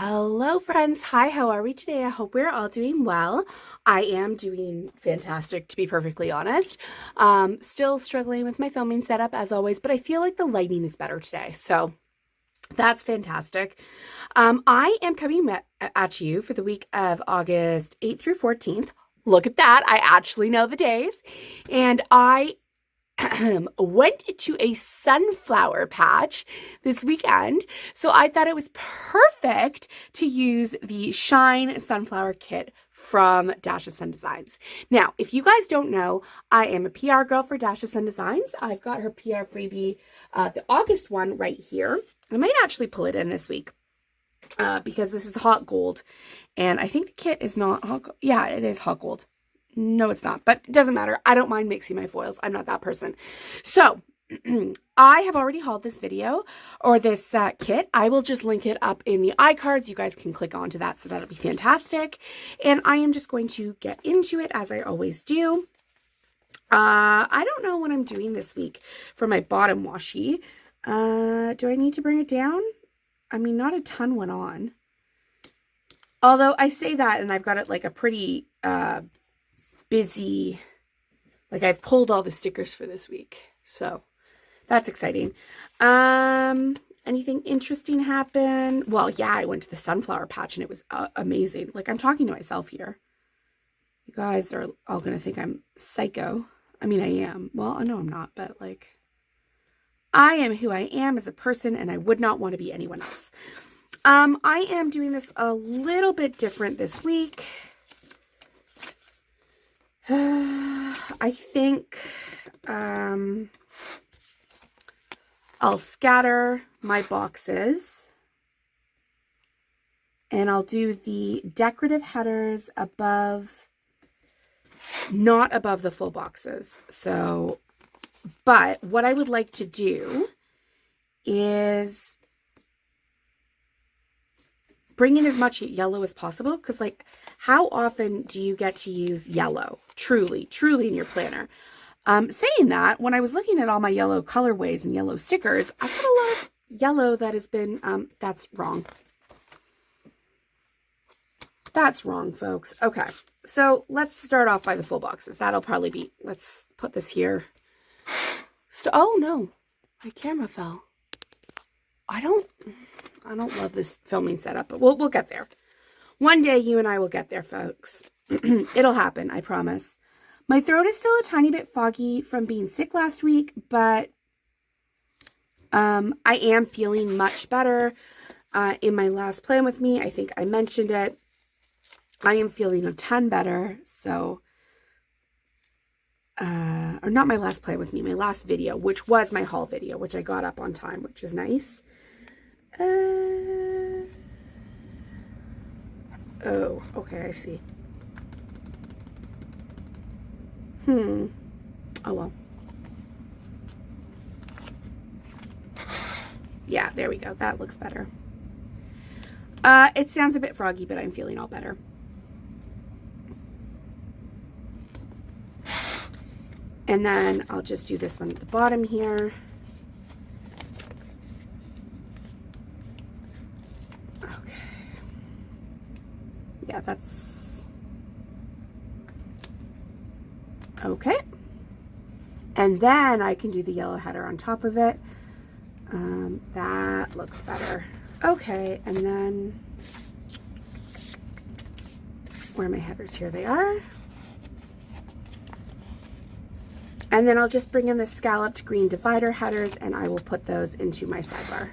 Hello friends, hi, how are we today? I hope we're all doing well. I am doing fantastic, to be perfectly honest. Still struggling with my filming setup as always, but I feel like the lighting is better today, so that's fantastic. I am coming at you for the week of August 8th through 14th. Look at that, I actually know the days. And I went to a sunflower patch this weekend, so I thought it was perfect to use the Shine Sunflower Kit from Dash of Sun Designs. Now, if you guys don't know, I am a PR girl for Dash of Sun Designs. I've got her PR freebie, the August one right here. I might actually pull it in this week because this is hot gold, and I think the kit is not hot gold. Yeah, it is hot gold. No, it's not, but it doesn't matter. I don't mind mixing my foils. I'm not that person. So I have already hauled this video or this kit. I will just link it up in the iCards. You guys can click onto that, so that'll be fantastic. And I am just going to get into it as I always do. I don't know what I'm doing this week for my bottom washi. Do I need to bring it down? I mean, not a ton went on. Although I say that and I've got it like a pretty busy, like I've pulled all the stickers for this week, so that's exciting. Anything interesting happen? Well, yeah, I went to the sunflower patch and it was amazing. Like, I'm talking to myself here. You guys are all gonna think I'm psycho. I mean, I am. Well, I know I'm not, but like, I am who I am as a person, and I would not want to be anyone else. I am doing this a little bit different this week. I think I'll scatter my boxes and I'll do the decorative headers above, not above the full boxes. So, but what I would like to do is bring in as much yellow as possible, because like, how often do you get to use yellow truly in your planner? Saying that, when I was looking at all my yellow colorways and yellow stickers, I've got a lot of yellow that has been, that's wrong. That's wrong, folks. Okay, so let's start off by the full boxes. That'll probably be, let's put this here. So, oh no, my camera fell. I don't love this filming setup, but we'll get there. One day you and I will get there, folks. It'll happen, I promise. My throat is still a tiny bit foggy from being sick last week, but I am feeling much better. In my last plan with me, I think I mentioned it. I am feeling a ton better, so, or not my last plan with me, my last video, which was my haul video, which I got up on time, which is nice. Oh, okay, I see. Oh well. Yeah, there we go. That looks better. It sounds a bit froggy, but I'm feeling all better. And then I'll just do this one at the bottom here. Yeah, that's okay. And then I can do the yellow header on top of it. That looks better. Okay, and then where are my headers? Here they are. And then I'll just bring in the scalloped green divider headers and I will put those into my sidebar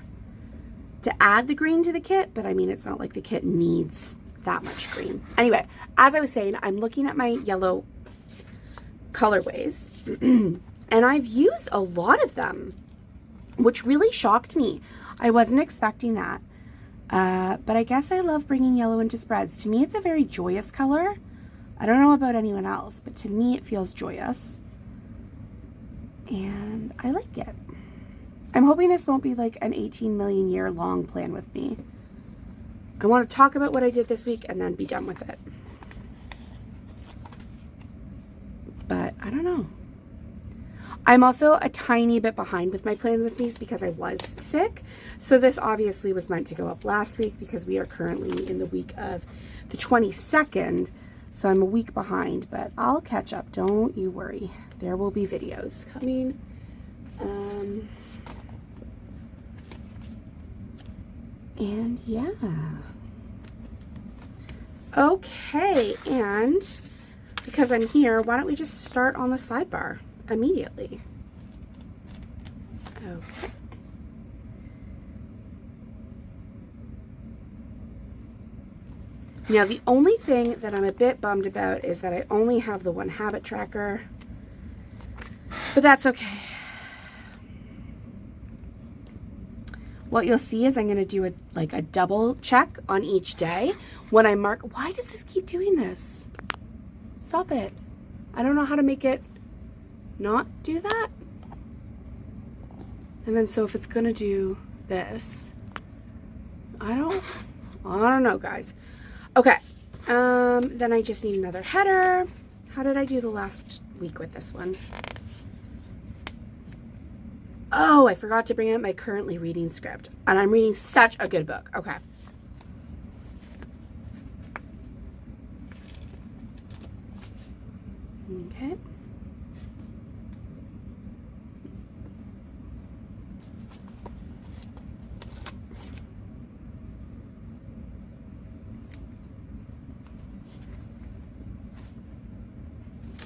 to add the green to the kit, but I mean, it's not like the kit needs that much green. Anyway, as I was saying, I'm looking at my yellow colorways and I've used a lot of them, which really shocked me. I wasn't expecting that. But I guess I love bringing yellow into spreads. To me, it's a very joyous color. I don't know about anyone else, but to me, it feels joyous. And I like it. I'm hoping this won't be like an 18 million year long plan with me. I want to talk about what I did this week and then be done with it. But I don't know. I'm also a tiny bit behind with my plans with these because I was sick. So this obviously was meant to go up last week because we are currently in the week of the 22nd. So I'm a week behind, but I'll catch up. Don't you worry. There will be videos coming. And yeah. Okay, and because I'm here, why don't we just start on the sidebar immediately? Okay. Now, the only thing that I'm a bit bummed about is that I only have the one habit tracker, but that's okay. What you'll see is I'm going to do a double check on each day when I mark. Why does this keep doing this? Stop it. I don't know how to make it not do that. And then so if it's going to do this, I don't know, guys. Okay. Then I just need another header. How did I do the last week with this one? Oh, I forgot to bring out my currently reading script. And I'm reading such a good book. Okay. Okay.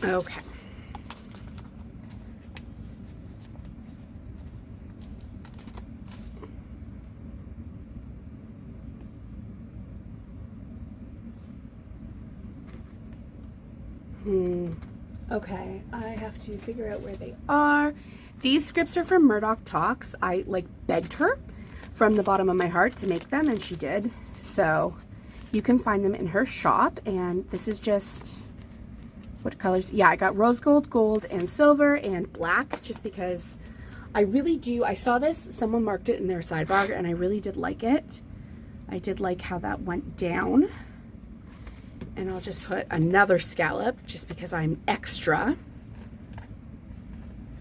Okay. Okay, I have to figure out where they are. These scripts are from Murdock Talks. I begged her from the bottom of my heart to make them, and she did. So you can find them in her shop. And this is just, what colors? Yeah, I got rose gold, gold, and silver, and black, just because I really do. I saw this, someone marked it in their sidebar, and I really did like it. I did like how that went down. And I'll just put another scallop just because I'm extra.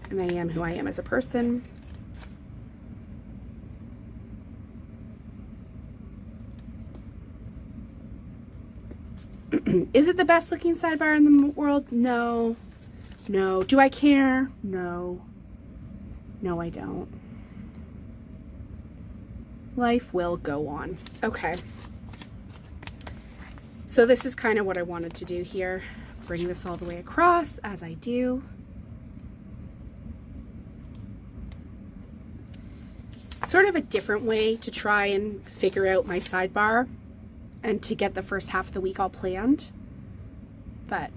And I am who I am as a person. Is it the best looking sidebar in the world? No. No. Do I care? No. No, I don't. Life will go on. Okay. So this is kind of what I wanted to do here. Bring this all the way across as I do. Sort of a different way to try and figure out my sidebar and to get the first half of the week all planned. But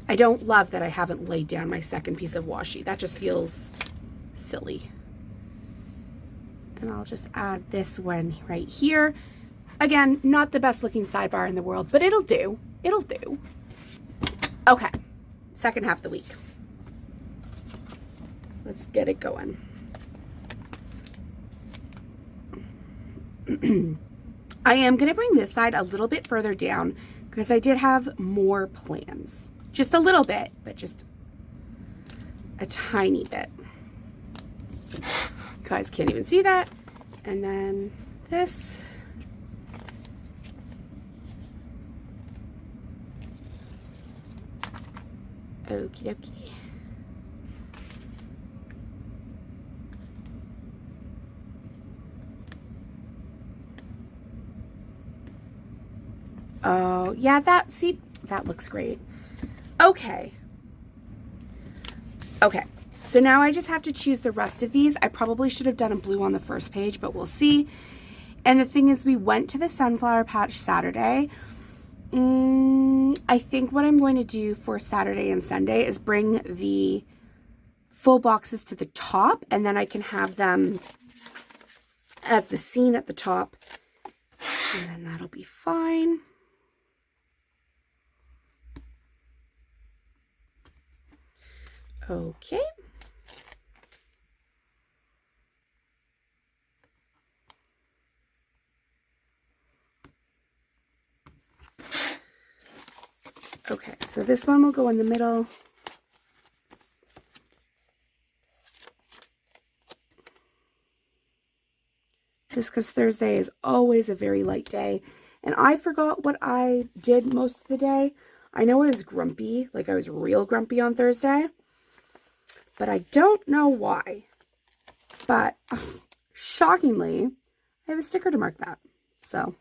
I don't love that I haven't laid down my second piece of washi. That just feels silly. And I'll just add this one right here. Again, not the best looking sidebar in the world, but it'll do. It'll do. Okay, second half of the week. Let's get it going. I am going to bring this side a little bit further down because I did have more plans. Just a little bit, but just a tiny bit. You guys can't even see that. And then this. Okie dokie. Oh, yeah, that looks great. Okay. Okay, so now I just have to choose the rest of these. I probably should have done a blue on the first page, but we'll see. And the thing is, we went to the Sunflower Patch Saturday. I think what I'm going to do for Saturday and Sunday is bring the full boxes to the top, and then I can have them as the scene at the top, and then that'll be fine. Okay. Okay, so this one will go in the middle. just because Thursday is always a very light day. And I forgot what I did most of the day. I know I was grumpy, like I was real grumpy on Thursday, but I don't know why. But shockingly, I have a sticker to mark that. So,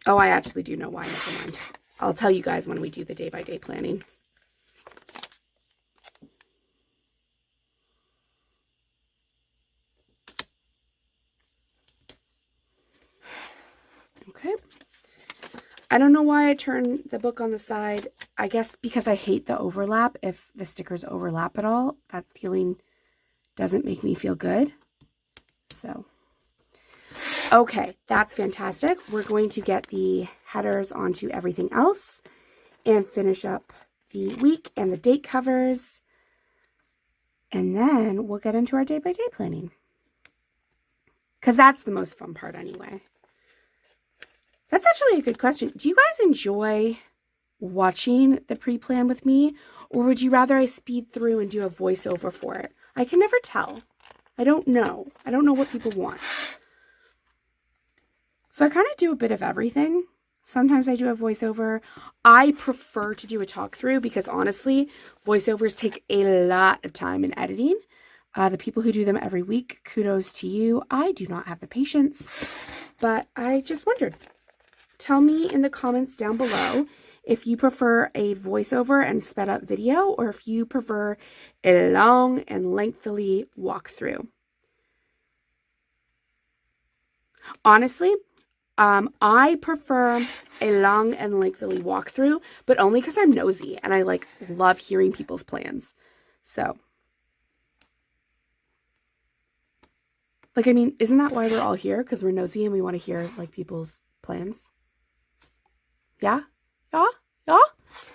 oh, I actually do know why. Never mind. I'll tell you guys when we do the day-by-day planning. Okay. I don't know why I turned the book on the side. I guess because I hate the overlap. If the stickers overlap at all, that feeling doesn't make me feel good. So, okay, that's fantastic. We're going to get the headers onto everything else and finish up the week and the date covers. And then we'll get into our day-by-day planning. Because that's the most fun part anyway. That's actually a good question. Do you guys enjoy watching the pre-plan with me? Or would you rather I speed through and do a voiceover for it? I can never tell. I don't know. I don't know what people want. So I kind of do a bit of everything. Sometimes I do a voiceover. I prefer to do a talk through because honestly, voiceovers take a lot of time in editing. The people who do them every week, kudos to you. I do not have the patience, but I just wondered. Tell me in the comments down below if you prefer a voiceover and sped up video or if you prefer a long and lengthily walkthrough. Honestly, I prefer a long and lengthily walkthrough, but only because I'm nosy and I love hearing people's plans. So, I mean, isn't that why we're all here? Because we're nosy and we want to hear people's plans. Yeah? Yeah? Yeah?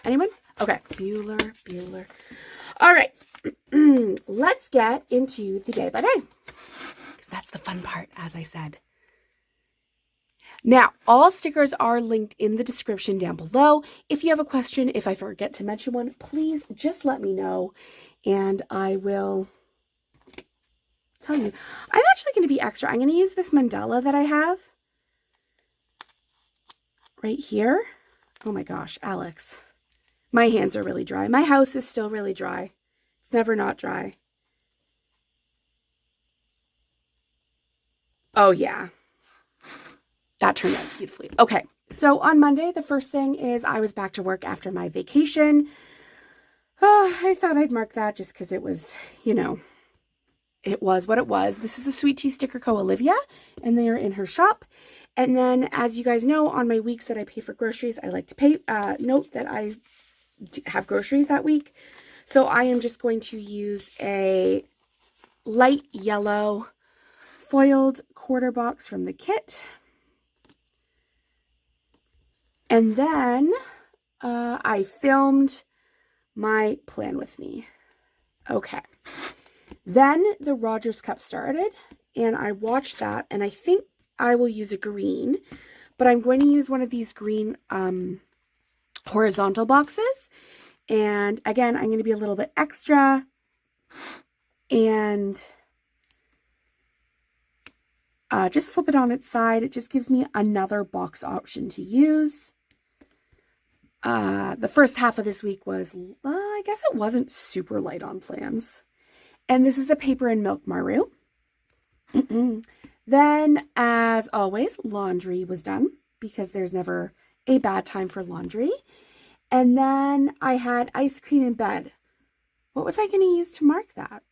Anyone? Okay. Bueller. All right. Let's get into the day by day. Because that's the fun part, as I said. Now, all stickers are linked in the description down below. If you have a question, if I forget to mention one, please just let me know. And I will tell you. I'm actually going to be extra. I'm going to use this mandala that I have. Right here. Oh my gosh, Alex. My hands are really dry. My house is still really dry. It's never not dry. Oh yeah. That turned out beautifully. Okay, so on Monday, the first thing is I was back to work after my vacation. I thought I'd mark that just because it was, it was what it was. This is a Sweet Tea Sticker Co. Olivia, and they are in her shop. And then, as you guys know, on my weeks that I pay for groceries, I like to note that I have groceries that week. So I am just going to use a light yellow foiled quarter box from the kit. And then I filmed my plan with me. Okay. Then the Rogers Cup started, and I watched that, and I think I will use a green, but I'm going to use one of these green horizontal boxes. And again, I'm going to be a little bit extra and just flip it on its side. It just gives me another box option to use. The first half of this week was, I guess it wasn't super light on plans. And this is a paper and milk maru. Then, as always, laundry was done because there's never a bad time for laundry. And then I had ice cream in bed. What was I going to use to mark that?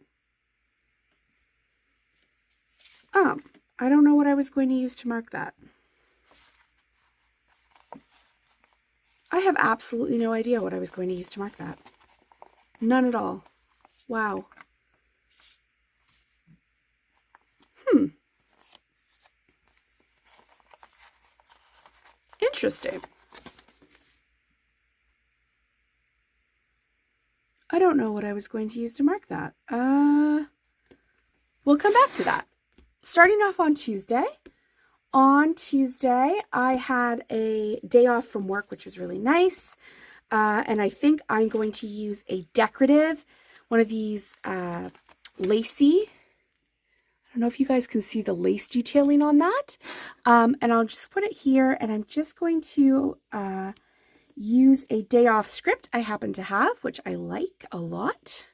I don't know what I was going to use to mark that. I have absolutely no idea what I was going to use to mark that. None at all. Wow. Interesting. I don't know what I was going to use to mark that. We'll come back to that. Starting off on Tuesday. On Tuesday, I had a day off from work, which was really nice. And I think I'm going to use a decorative, one of these lacy, I don't know if you guys can see the lace detailing on that. And I'll just put it here, and I'm just going to use a day off script I happen to have, which I like a lot.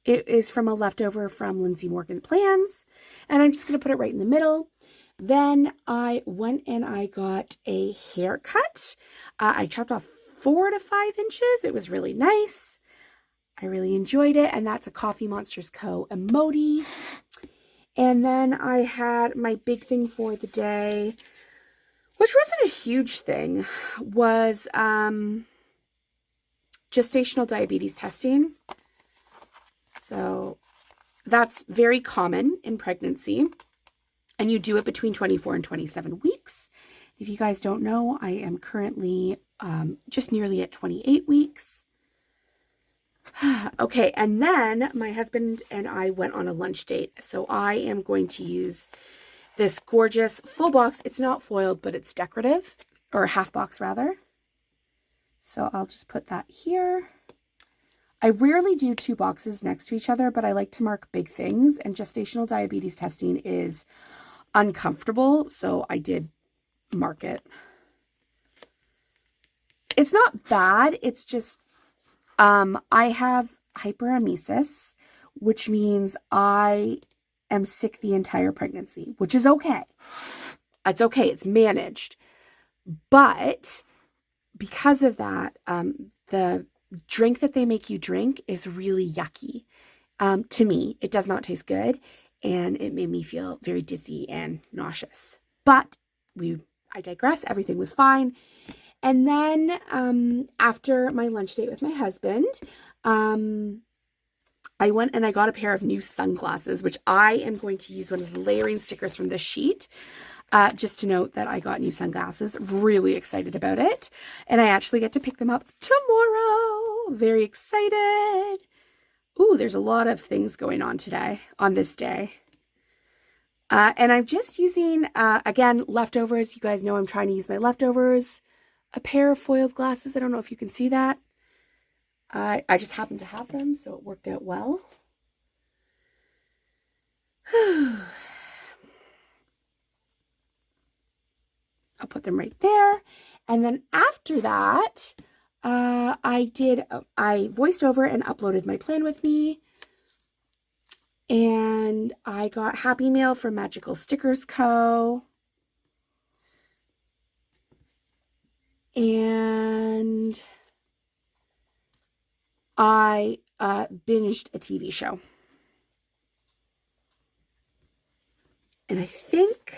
It is from a leftover from Lindsay Morgan Plans, and I'm just going to put it right in the middle. Then I went and I got a haircut. I chopped off 4 to 5 inches. It was really nice. I really enjoyed it, and that's a Coffee Monsters Co. emoji. And then I had my big thing for the day, which wasn't a huge thing, was gestational diabetes testing. So that's very common in pregnancy, and you do it between 24 and 27 weeks. If you guys don't know, I am currently just nearly at 28 weeks. Okay, and then my husband and I went on a lunch date. So I am going to use this gorgeous full box. It's not foiled, but it's decorative, or half box rather. So I'll just put that here. I rarely do 2 boxes next to each other, but I like to mark big things, and gestational diabetes testing is uncomfortable, so I did mark it. It's not bad, it's just I have hyperemesis, which means I am sick the entire pregnancy, which is okay. It's okay, it's managed. But because of that, the drink that they make you drink is really yucky. To me, it does not taste good, and it made me feel very dizzy and nauseous. But I digress, everything was fine. And then after my lunch date with my husband, I went and I got a pair of new sunglasses, which I am going to use one of the layering stickers from this sheet. Just to note that I got new sunglasses. Really excited about it. And I actually get to pick them up tomorrow. Very excited. Ooh, there's a lot of things going on today, on this day. And I'm just using, again, leftovers. You guys know I'm trying to use my leftovers. A pair of foiled glasses. I don't know if you can see that. I just happen to have them, so it worked out well. I'll put them right there. And then after that, I voiced over and uploaded my plan with me. And I got Happy Mail from Magical Stickers Co. And I binged a TV show. And I think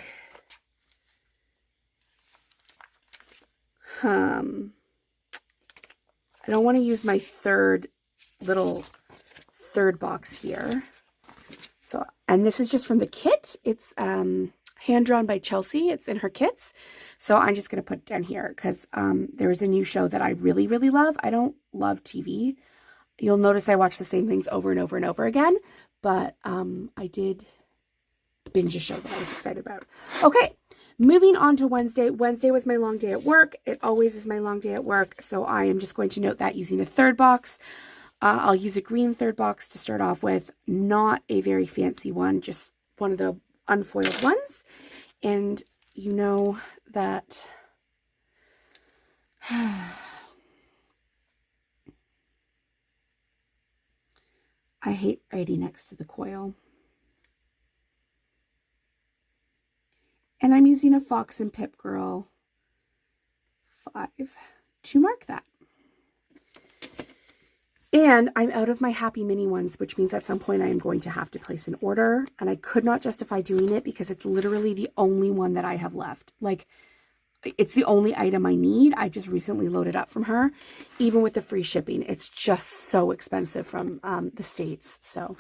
I don't want to use my third box here. So, and this is just from the kit. It's hand drawn by Chelsea. It's in her kits. So I'm just going to put it down here because there is a new show that I really, really love. I don't love TV. You'll notice I watch the same things over and over and over again. But I did binge a show that I was excited about. Okay, moving on to Wednesday. Wednesday was my long day at work. It always is my long day at work. So I am just going to note that using a third box. I'll use a green third box to start off with. Not a very fancy one, just one of the unfoiled ones. And you know that I hate writing next to the coil. And I'm using a Fox and Pip Girl 5 to mark that. And I'm out of my Happy Mini ones, which means at some point I am going to have to place an order. And I could not justify doing it because it's literally the only one that I have left. Like, it's the only item I need. I just recently loaded up from her. Even with the free shipping, it's just so expensive from the States. So,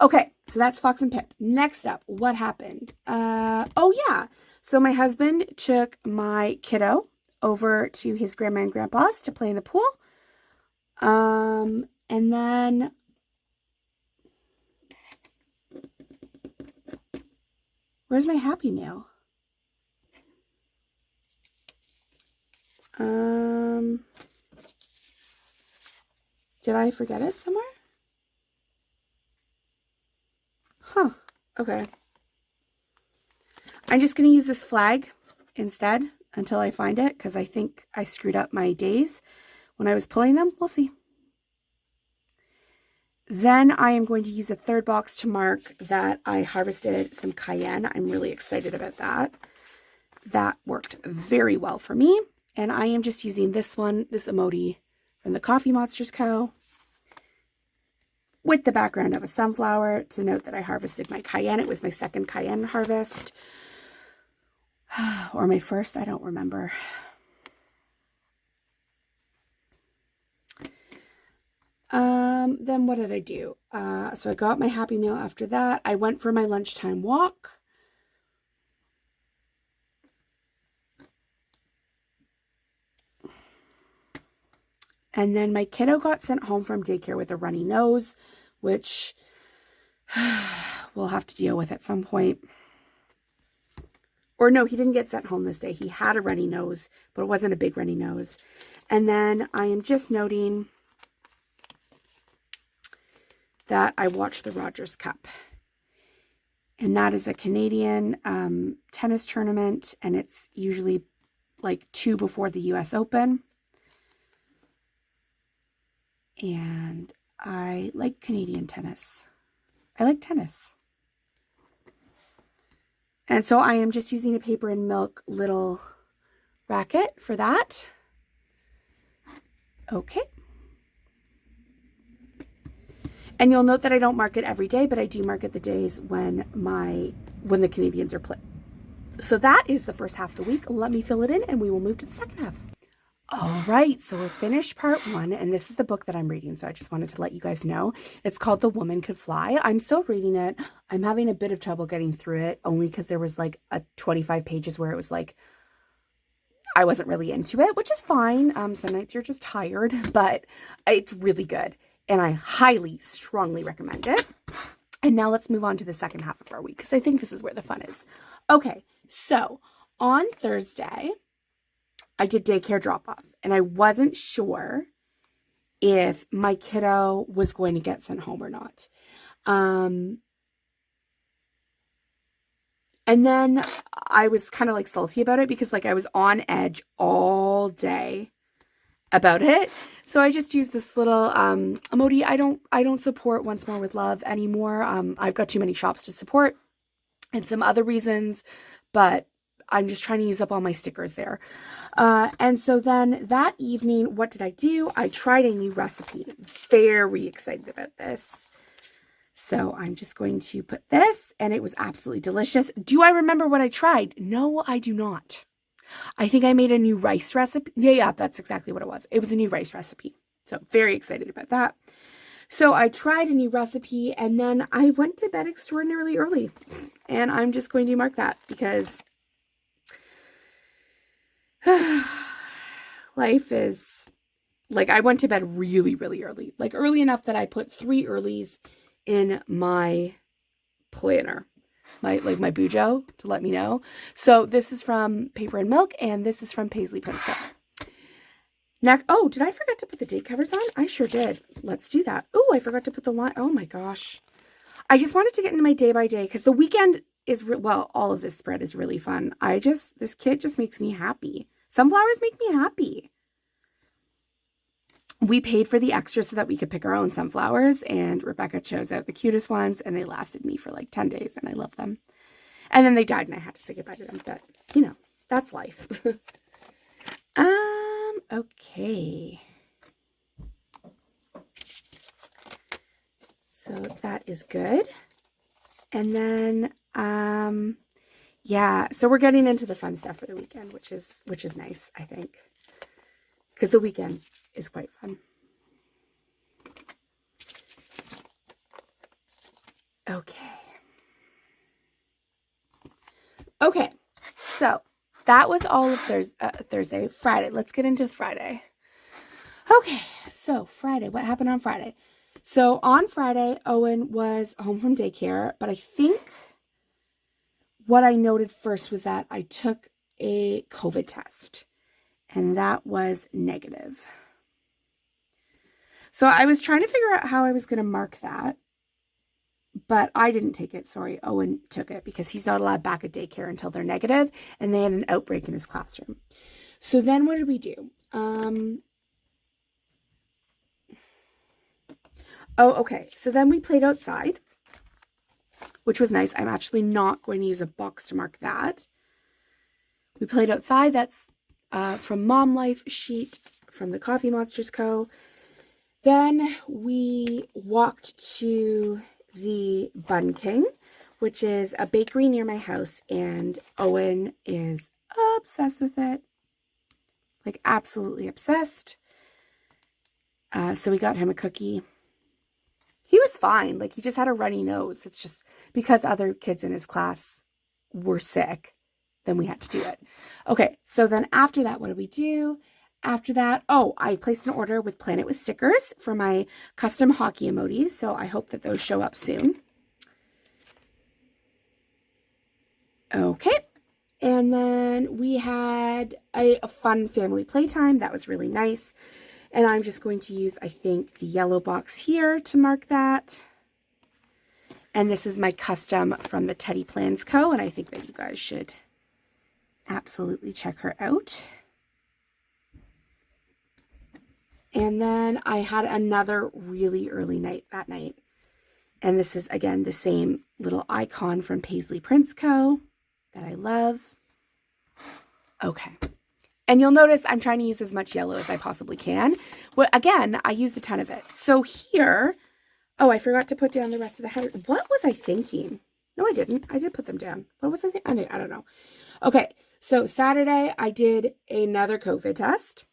okay. So that's Fox and Pip. Next up, what happened? Oh, yeah. So my husband took my kiddo over to his grandma and grandpa's to play in the pool. And then where's my Happy Mail? Did I forget it somewhere? Huh. Okay. I'm just going to use this flag instead until I find it, because I think I screwed up my days when I was pulling them. We'll see. Then I am going to use a third box to mark that I harvested some cayenne. I'm really excited about that. That worked very well for me. And I am just using this one, this emoji from the Coffee Monsters Co. with the background of a sunflower to note that I harvested my cayenne. It was my second cayenne harvest. Or my first, I don't remember. Then what did I do? So I got my Happy Meal after that. I went for my lunchtime walk. And then my kiddo got sent home from daycare with a runny nose, which we'll have to deal with at some point. Or no, he didn't get sent home this day. He had a runny nose, but it wasn't a big runny nose. And then I am just noting that I watched the Rogers Cup. And that is a Canadian tennis tournament, and it's usually like 2 before the US Open. And I like Canadian tennis. I like tennis. And so I am just using a paper and milk little racket for that. Okay. And you'll note that I don't mark it every day, but I do mark it the days when the Canadians are playing. So that is the first half of the week. Let me fill it in and we will move to the second half. All right, so we're finished part 1, and this is the book that I'm reading, so I just wanted to let you guys know. It's called The Woman Could Fly. I'm still reading it. I'm having a bit of trouble getting through it, only because there was like 25 pages where it was like, I wasn't really into it, which is fine. Some nights you're just tired, but it's really good, and I highly, strongly recommend it. And now let's move on to the second half of our week, because I think this is where the fun is. Okay, so on Thursday, I did daycare drop-off, and I wasn't sure if my kiddo was going to get sent home or not. And then I was kind of like salty about it because like I was on edge all day about it. So I just used this little emoji. I don't support Once More with Love anymore. I've got too many shops to support and some other reasons, but I'm just trying to use up all my stickers there. And so then that evening, what did I do? I tried a new recipe. Very excited about this. So I'm just going to put this, and it was absolutely delicious. Do I remember what I tried? No, I do not. I think I made a new rice recipe. Yeah, that's exactly what it was. It was a new rice recipe. So very excited about that. So I tried a new recipe, and then I went to bed extraordinarily early. And I'm just going to mark that because life is like, I went to bed really, really early. Like early enough that I put 3 earlies in my planner, my bujo, to let me know. So this is from Paper and Milk, and this is from Paisley Prints Co. Next, oh, did I forget to put the date covers on? I sure did. Let's do that. Oh, I forgot to put the line. Oh my gosh. I just wanted to get into my day by day because the weekend is, well, all of this spread is really fun. This kit just makes me happy. Sunflowers make me happy. We paid for the extra so that we could pick our own sunflowers, and Rebecca chose out the cutest ones, and they lasted me for like 10 days, and I love them. And then they died, and I had to say goodbye to them, but, you know, that's life. Okay. So that is good. And then, yeah, so we're getting into the fun stuff for the weekend, which is nice, I think, because the weekend is quite fun. Okay, so that was all of Thursday. Friday, let's get into Friday. Okay, so Friday, what happened on Friday? So on Friday, Owen was home from daycare, but I think what I noted first was that I took a COVID test, and that was negative. So I was trying to figure out how I was going to mark that. but I didn't take it. Sorry, Owen took it because he's not allowed back at daycare until they're negative, and they had an outbreak in his classroom. So then what did we do? Okay. So then we played outside, which was nice. I'm actually not going to use a box to mark that. We played outside. That's from Mom Life sheet from the Coffee Monsters Co. Then we walked to the Bun King, which is a bakery near my house, and Owen is obsessed with it. Like, absolutely obsessed. So we got him a cookie. He was fine. Like, he just had a runny nose. It's just because other kids in his class were sick, then we had to do it. Okay, so then after that, what did we do? After that, I placed an order with Planet with stickers for my custom hockey emojis, so I hope that those show up soon. Okay, and then we had a fun family playtime. That was really nice. And I'm just going to use, I think, the yellow box here to mark that. And this is my custom from the TeddyPlansCo, and I think that you guys should absolutely check her out. And then I had another really early night that night. And this is, again, the same little icon from Paisley Prints Co. that I love. Okay. And you'll notice I'm trying to use as much yellow as I possibly can. Well, again, I used a ton of it. So here, I forgot to put down the rest of the header. What was I thinking? No, I didn't. I did put them down. What was I thinking? I don't know. Okay. So Saturday, I did another COVID test.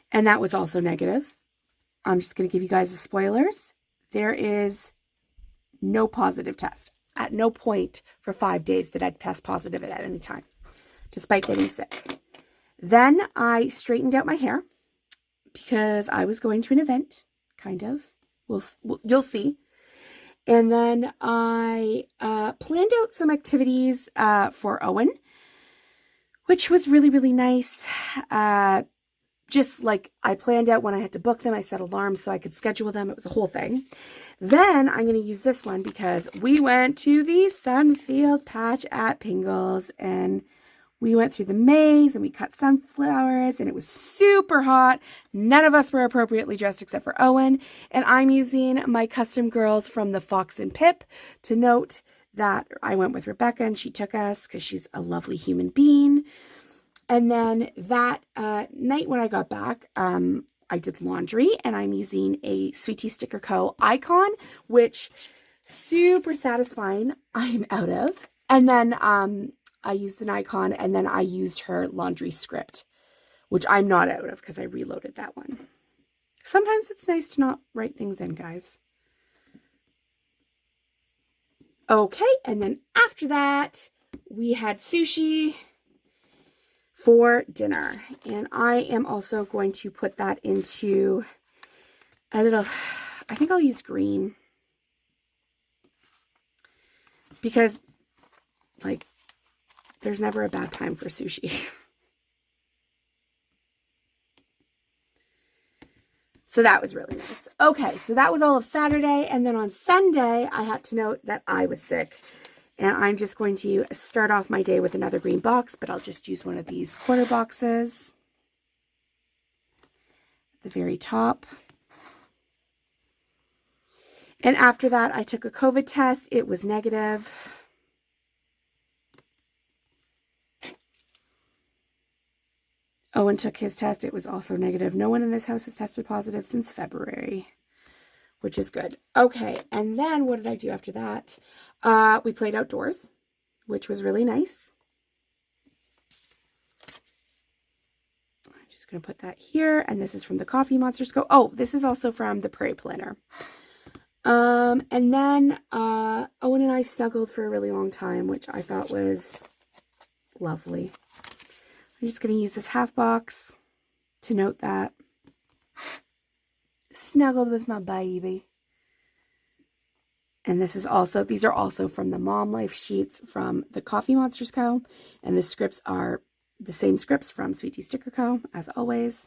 And that was also negative. I'm just going to give you guys the spoilers. There is no positive test. At no point for 5 days did I test positive at any time, despite getting sick. Then I straightened out my hair because I was going to an event, kind of. You'll see. And then I planned out some activities for Owen, which was really, really nice. Just like I planned out when I had to book them. I set alarms so I could schedule them. It was a whole thing. Then I'm going to use this one because we went to the Sunfield Patch at Pingles, and we went through the maze and we cut sunflowers, and it was super hot. None of us were appropriately dressed except for Owen. And I'm using my custom girls from TheFoxandPip to note that I went with Rebecca and she took us because she's a lovely human being. And then that night when I got back, I did laundry, and I'm using a Sweetie Sticker Co. icon, which super satisfying I'm out of. And then I used an icon, and then I used her laundry script, which I'm not out of because I reloaded that one. Sometimes it's nice to not write things in, guys. Okay, and then after that, we had sushi for dinner, and I am also going to put that into a little, I think I'll use green because, like, there's never a bad time for sushi. So that was really nice. Okay, so that was all of Saturday, and then on Sunday I had to note that I was sick. And I'm just going to start off my day with another green box, but I'll just use one of these quarter boxes at the very top. And after that, I took a COVID test. It was negative. Owen took his test. It was also negative. No one in this house has tested positive since February, which is good. Okay, and then what did I do after that? We played outdoors, which was really nice. I'm just going to put that here, and this is from the Coffee Monsters Co. Oh, this is also from the Prairie Planner. And then Owen and I snuggled for a really long time, which I thought was lovely. I'm just going to use this half box to note that. Snuggled with my baby. And this is also, these are also from the Mom Life sheets from the Coffee Monsters Co. And the scripts are the same scripts from Sweetie Sticker Co. as always.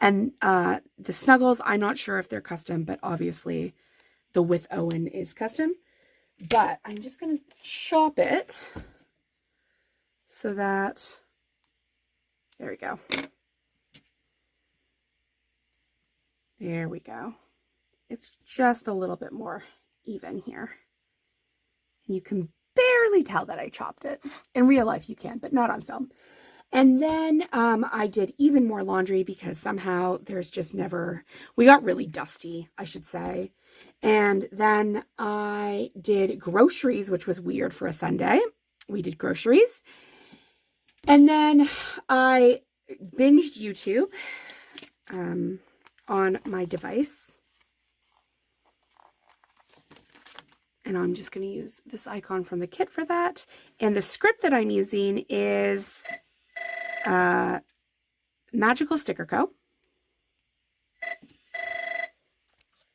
And the snuggles, I'm not sure if they're custom, but obviously the with Owen is custom. But I'm just going to chop it so that, there we go. There we go. It's just a little bit more even here. You can barely tell that I chopped it. In real life you can, but not on film. And then I did even more laundry because somehow there's just never, we got really dusty, I should say. And then I did groceries, which was weird for a Sunday. We did groceries. And then I binged YouTube on my device. And I'm just going to use this icon from the kit for that. And the script that I'm using is Magical Sticker Co.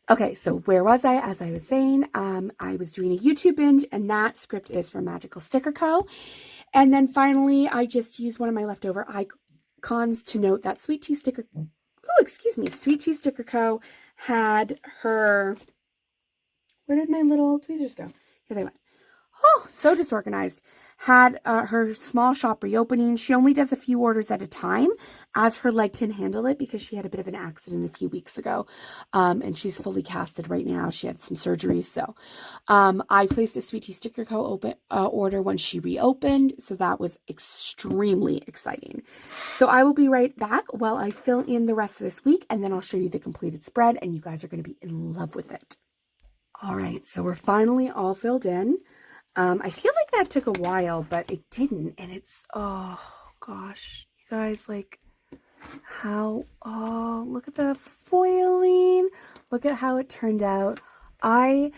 Okay, so where was I? As I was saying, I was doing a YouTube binge, and that script is from Magical Sticker Co. And then finally, I just used one of my leftover icons to note that Sweet Tea Sticker Co. had her, where did my little tweezers go? Here they went. Oh, so disorganized. Had her small shop reopening. She only does a few orders at a time as her leg can handle it because she had a bit of an accident a few weeks ago. And she's fully casted right now. She had some surgeries. So I placed a Sweet Tea Sticker Co. order when she reopened. So that was extremely exciting. So I will be right back while I fill in the rest of this week. And then I'll show you the completed spread. And you guys are going to be in love with it. All right. So we're finally all filled in. I feel like that took a while, but it didn't. And it's, oh gosh, you guys, like how, oh, look at the foiling. Look at how it turned out. I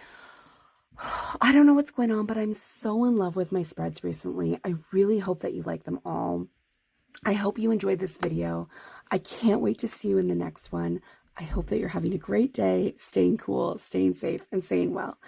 don't know what's going on, but I'm so in love with my spreads recently. I really hope that you like them all. I hope you enjoyed this video. I can't wait to see you in the next one. I hope that you're having a great day, staying cool, staying safe, and staying well.